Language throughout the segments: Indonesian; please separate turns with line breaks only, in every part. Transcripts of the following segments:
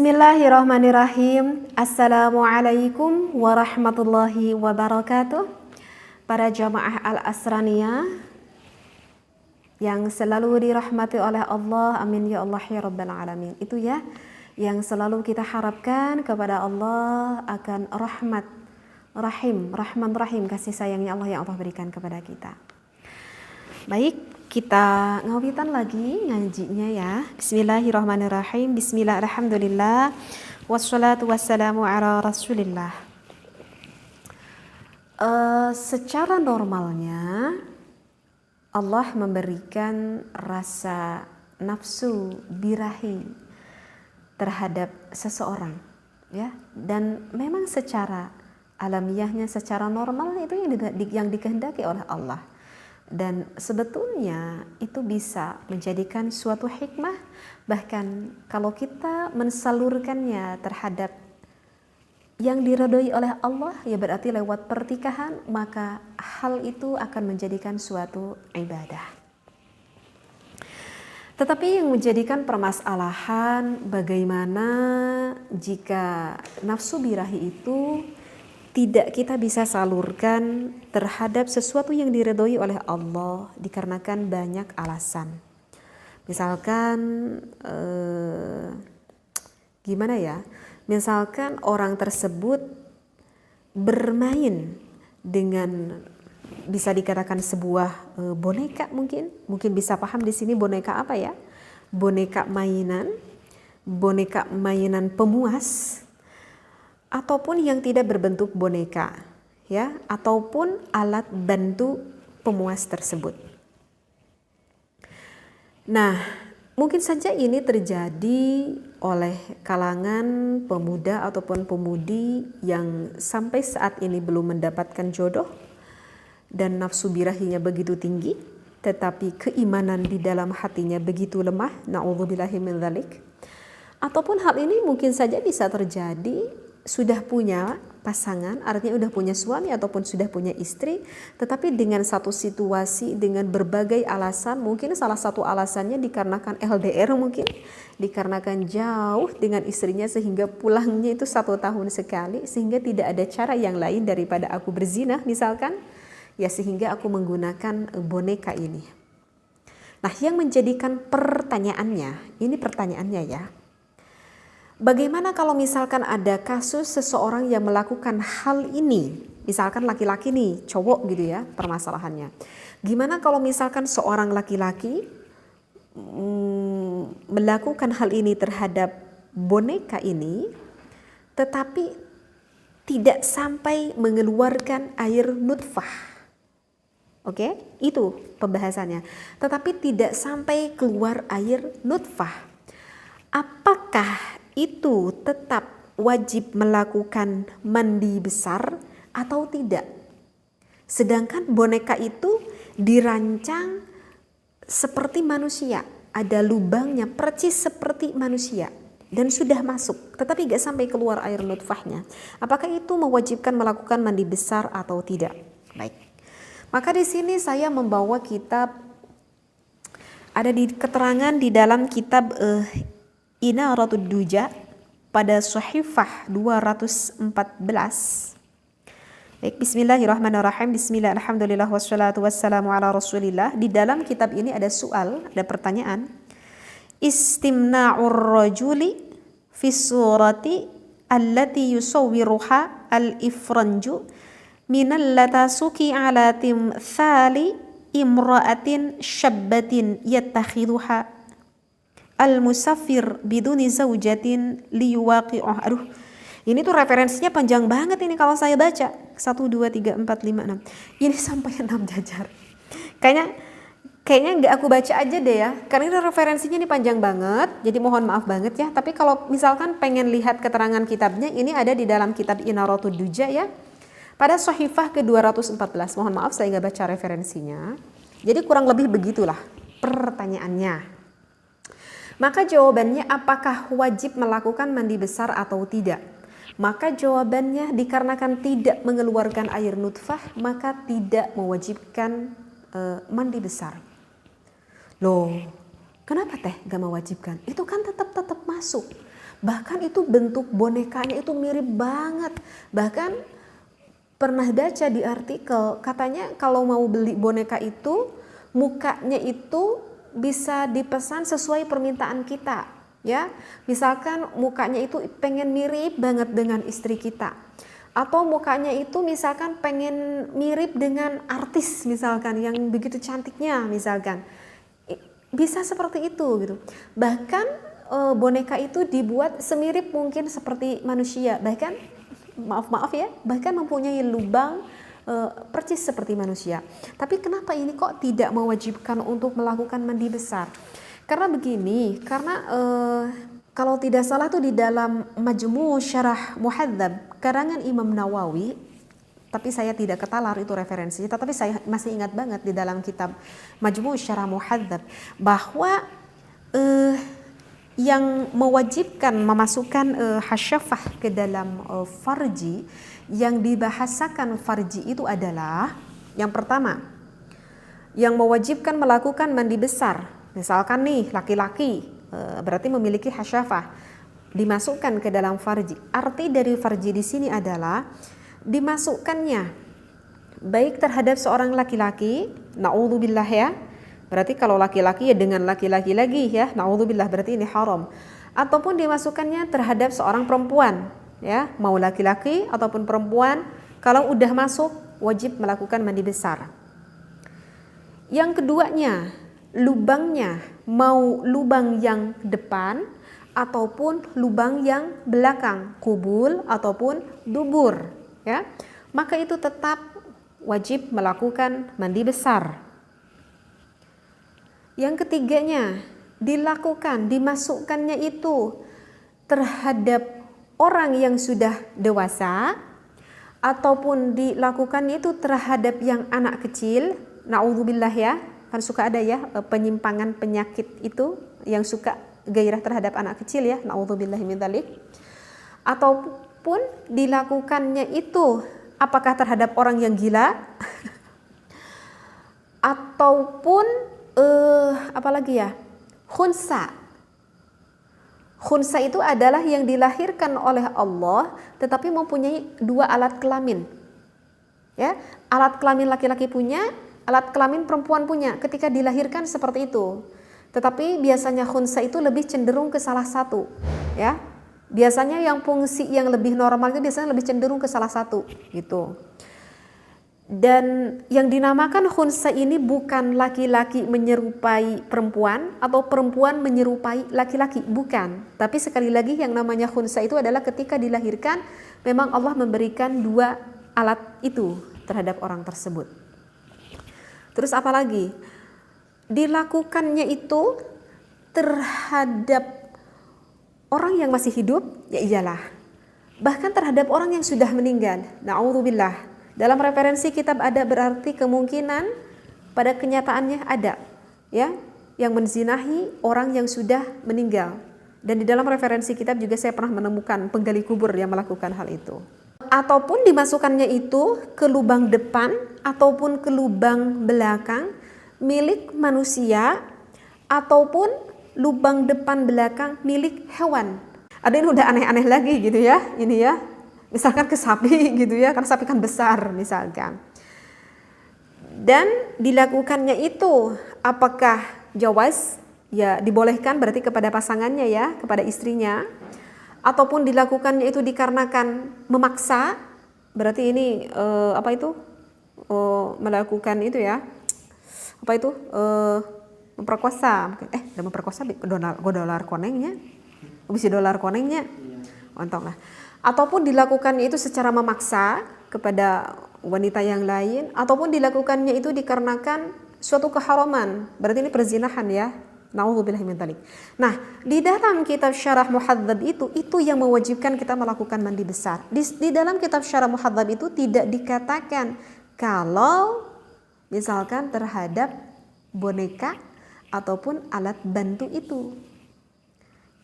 Bismillahirrahmanirrahim. Assalamualaikum warahmatullahi wabarakatuh. Para jamaah Al-Asraniyah yang selalu dirahmati oleh Allah, amin ya Allah ya Rabbal Alamin. Itu ya yang selalu kita harapkan kepada Allah akan rahmat, rahman rahim, kasih sayangnya Allah yang Allah berikan kepada kita. Baik, kita ngawitan lagi ngajinya ya. Bismillahirrahmanirrahim. Bismillah, alhamdulillah, wassalatu wassalamu ala rasulillah. Secara normalnya Allah memberikan rasa nafsu birahi terhadap seseorang, ya. Dan memang secara alamiahnya, secara normal itu yang dikehendaki oleh Allah. Dan sebetulnya itu bisa menjadikan suatu hikmah, bahkan kalau kita mensalurkannya terhadap yang diridhoi oleh Allah, ya berarti lewat pertikahan, maka hal itu akan menjadikan suatu ibadah. Tetapi yang menjadikan permasalahan bagaimana jika nafsu birahi itu tidak kita bisa salurkan terhadap sesuatu yang diridhoi oleh Allah dikarenakan banyak alasan. Misalkan gimana ya? Misalkan orang tersebut bermain dengan bisa dikatakan sebuah boneka, mungkin bisa paham di sini boneka apa ya? Boneka mainan pemuas, ataupun yang tidak berbentuk boneka, ya, ataupun alat bantu pemuas tersebut. Nah, mungkin saja ini terjadi oleh kalangan pemuda ataupun pemudi yang sampai saat ini belum mendapatkan jodoh dan nafsu birahinya begitu tinggi, tetapi keimanan di dalam hatinya begitu lemah. Na'udzubillahi min dzalik. Ataupun hal ini mungkin saja bisa terjadi sudah punya pasangan, artinya sudah punya suami ataupun sudah punya istri, tetapi dengan satu situasi, dengan berbagai alasan, mungkin salah satu alasannya dikarenakan LDR, mungkin dikarenakan jauh dengan istrinya sehingga pulangnya itu 1 tahun sekali, sehingga tidak ada cara yang lain daripada aku berzina misalkan, ya, sehingga aku menggunakan boneka ini. Nah, yang menjadikan pertanyaannya, ini pertanyaannya ya, bagaimana kalau misalkan ada kasus seseorang yang melakukan hal ini, misalkan laki-laki nih, cowok gitu ya permasalahannya. Gimana kalau misalkan seorang laki-laki melakukan hal ini terhadap boneka ini, tetapi tidak sampai mengeluarkan air nutfah. Oke, itu pembahasannya. Tetapi tidak sampai keluar air nutfah. Apakah itu tetap wajib melakukan mandi besar atau tidak? Sedangkan boneka itu dirancang seperti manusia, ada lubangnya percis seperti manusia dan sudah masuk, tetapi gak sampai keluar air nutfahnya. Apakah itu mewajibkan melakukan mandi besar atau tidak? Baik, maka di sini saya membawa kitab, ada di keterangan di dalam kitab Inaratud Duja pada Shahifah 214. Baik, bismillahirrahmanirrahim. Bismillah, alhamdulillah, wassalatu wassalamu ala rasulillah. Di dalam kitab ini ada soal, ada pertanyaan. Istimna'ur rajuli fi surati allati yusawwiruha al-ifranju minal latasuki ala timthali imra'atin syabbatin yattakhiduha al-musafir biduni zaujatin liyuwaqi'uh. Aduh, ini tuh referensinya panjang banget ini kalau saya baca. 1, 2, 3, 4, 5, 6. Ini sampai 6 jajar. Kayaknya nggak aku baca aja deh ya. Karena ini referensinya ini panjang banget. Jadi mohon maaf banget ya. Tapi kalau misalkan pengen lihat keterangan kitabnya, ini ada di dalam kitab Inaratud Duja ya. Pada Shahifah ke-214. Mohon maaf saya nggak baca referensinya. Jadi kurang lebih begitulah pertanyaannya. Maka jawabannya, apakah wajib melakukan mandi besar atau tidak? Maka jawabannya, dikarenakan tidak mengeluarkan air nutfah, maka tidak mewajibkan mandi besar. Loh, kenapa teh gak mewajibkan? Itu kan tetap masuk. Bahkan itu bentuk bonekanya itu mirip banget. Bahkan pernah baca di artikel, katanya kalau mau beli boneka itu, mukanya itu bisa dipesan sesuai permintaan kita, ya. Misalkan mukanya itu pengen mirip banget dengan istri kita, atau mukanya itu misalkan pengen mirip dengan artis misalkan yang begitu cantiknya misalkan, bisa seperti itu gitu. Bahkan boneka itu dibuat semirip mungkin seperti manusia, bahkan maaf ya, bahkan mempunyai lubang percis seperti manusia. Tapi kenapa ini kok tidak mewajibkan untuk melakukan mandi besar? Karena begini, karena kalau tidak salah tuh di dalam Majmu' Syarah Muhadzab karangan Imam Nawawi, tapi saya tidak ketalar itu referensinya, tetapi saya masih ingat banget di dalam kitab Majmu' Syarah Muhadzab bahwa yang mewajibkan memasukkan hasyafah ke dalam farji, yang dibahasakan farji itu adalah yang pertama, yang mewajibkan melakukan mandi besar. Misalkan nih laki-laki berarti memiliki hasyafah, dimasukkan ke dalam farji. Arti dari farji di sini adalah dimasukkannya baik terhadap seorang laki-laki, naudzubillah ya. Berarti kalau laki-laki ya dengan laki-laki lagi ya, naudzubillah, berarti ini haram. Ataupun dimasukkannya terhadap seorang perempuan, ya, mau laki-laki ataupun perempuan, kalau udah masuk wajib melakukan mandi besar. Yang keduanya, lubangnya mau lubang yang depan ataupun lubang yang belakang, kubul ataupun dubur, ya. Maka itu tetap wajib melakukan mandi besar. Yang ketiganya, dimasukkannya itu terhadap orang yang sudah dewasa, ataupun dilakukannya itu terhadap yang anak kecil, naudzubillah ya, kan suka ada ya penyimpangan penyakit itu yang suka gairah terhadap anak kecil ya, naudzubillah min dzalik. Ataupun dilakukannya itu apakah terhadap orang yang gila ataupun apalagi ya, khunsa. Khunsa itu adalah yang dilahirkan oleh Allah tetapi mempunyai dua alat kelamin, ya. Alat kelamin laki-laki punya, alat kelamin perempuan punya ketika dilahirkan seperti itu. Tetapi biasanya khunsa itu lebih cenderung ke salah satu, ya. Biasanya yang fungsi yang lebih normal itu biasanya lebih cenderung ke salah satu gitu. Dan yang dinamakan khunsa ini bukan laki-laki menyerupai perempuan atau perempuan menyerupai laki-laki, bukan. Tapi sekali lagi yang namanya khunsa itu adalah ketika dilahirkan memang Allah memberikan dua alat itu terhadap orang tersebut. Terus apalagi? Dilakukannya itu terhadap orang yang masih hidup, ya iyalah. Bahkan terhadap orang yang sudah meninggal, na'udzubillah. Dalam referensi kitab ada berarti kemungkinan pada kenyataannya ada, ya, yang menzinahi orang yang sudah meninggal. Dan di dalam referensi kitab juga saya pernah menemukan penggali kubur yang melakukan hal itu. Ataupun dimasukkannya itu ke lubang depan ataupun ke lubang belakang milik manusia ataupun lubang depan belakang milik hewan. Ada yang udah aneh-aneh lagi gitu ya, ini ya. Misalkan ke sapi gitu ya, karena sapi kan besar misalkan. Dan dilakukannya itu apakah jawaz, ya dibolehkan berarti kepada pasangannya ya, kepada istrinya, ataupun dilakukannya itu dikarenakan memaksa, berarti ini melakukan itu ya, memperkosa, memperkosa dolar konengnya, bisa dolar konengnya, ontong lah. Ataupun dilakukannya itu secara memaksa kepada wanita yang lain, ataupun dilakukannya itu dikarenakan suatu keharaman, berarti ini perzinahan ya, naudzubillah min dzalik. Nah, di dalam kitab Syarah Muhadzab itu yang mewajibkan kita melakukan mandi besar. Di dalam kitab Syarah Muhadzab itu tidak dikatakan kalau misalkan terhadap boneka ataupun alat bantu itu.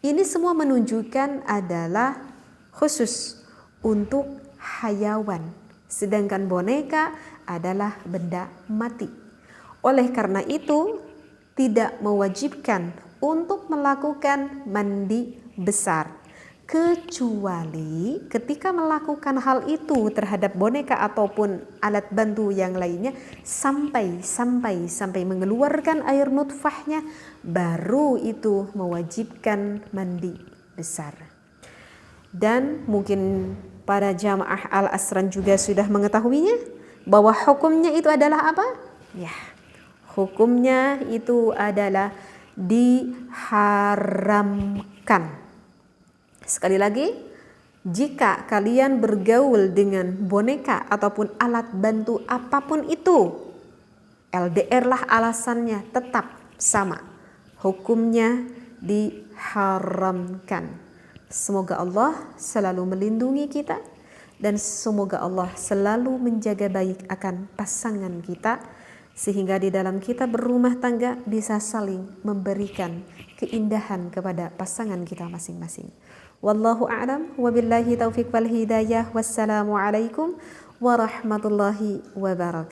Ini semua menunjukkan adalah khusus untuk hayawan, sedangkan boneka adalah benda mati. Oleh karena itu tidak mewajibkan untuk melakukan mandi besar. kecuali ketika melakukan hal itu terhadap boneka ataupun alat bantu yang lainnya sampai mengeluarkan air nutfahnya, baru itu mewajibkan mandi besar. Dan mungkin para jamaah Al-Asran juga sudah mengetahuinya bahwa hukumnya itu adalah apa? Ya, hukumnya itu adalah diharamkan. Sekali lagi, jika kalian bergaul dengan boneka ataupun alat bantu apapun itu, LDR lah alasannya, tetap sama. Hukumnya diharamkan. Semoga Allah selalu melindungi kita dan semoga Allah selalu menjaga baik akan pasangan kita, sehingga di dalam kita berumah tangga bisa saling memberikan keindahan kepada pasangan kita masing-masing. Wallahu a'lam wa billahi taufiq wal hidayah. Wassalamu alaikum warahmatullahi wabarakatuh.